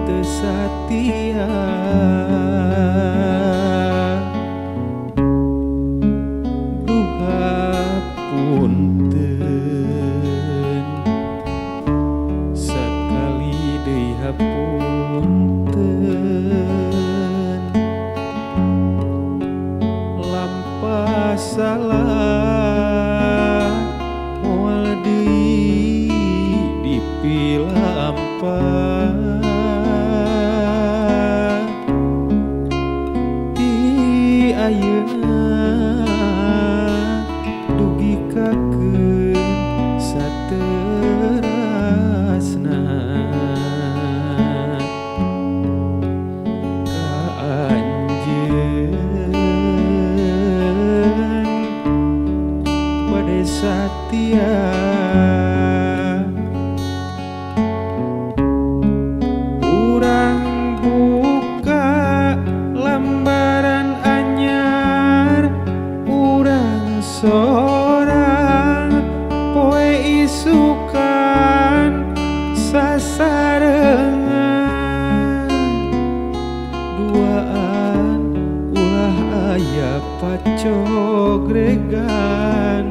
teu satia duha punten sakali deui hapunten lampah salah moal deui dipilampah ti ayeuna dugi kakeun saterasna ka anjeun bade satia urang buka lembaran anyar urang sorang poe isukan sasarengan duaan ulah aya pacogregan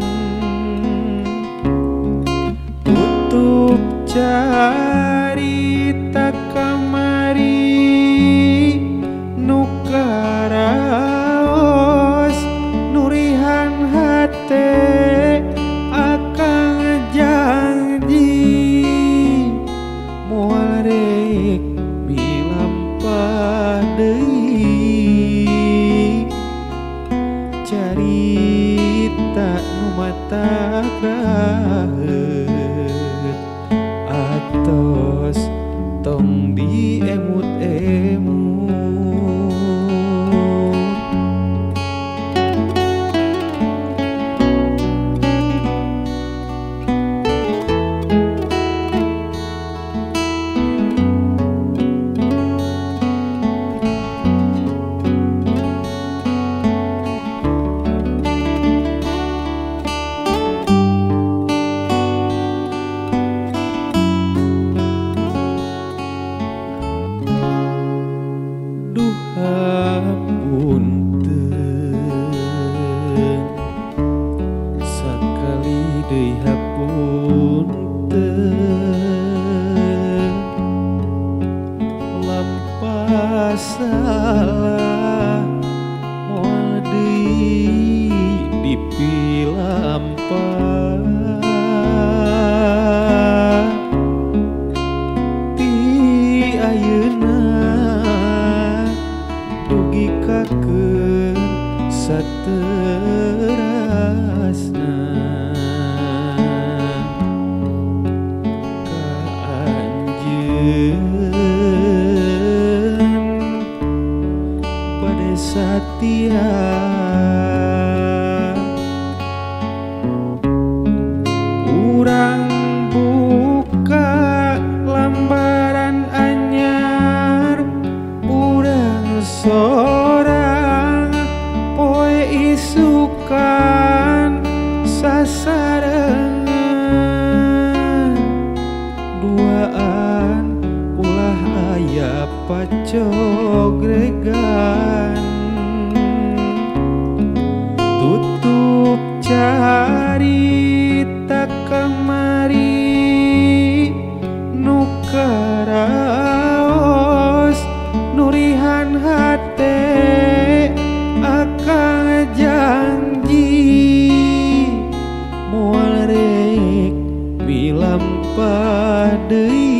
tutup carita kamari nu karaos nurihan hate akang janji moal rek milampah deui carita nu matak raheut atos tong diemut-emut duha punten sakali deui hapunten lampah salah moal deui dipilampah ti ayeuna dugi kakeun saterasna ka anjeun bade satia urang buka lembaran anyar urang sorang poe isukan sasarengan duaan ulah aya pacogregan tutup carita kamari nu karaos nurihan hate akang janji moal rek milampah deui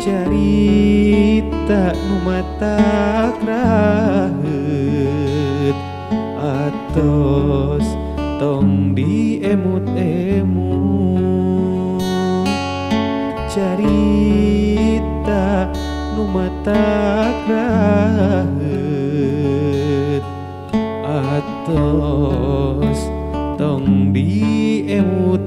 carita nu matak raheut atos tong diemut-emut carita nu matak raheut atos tong diemut-emut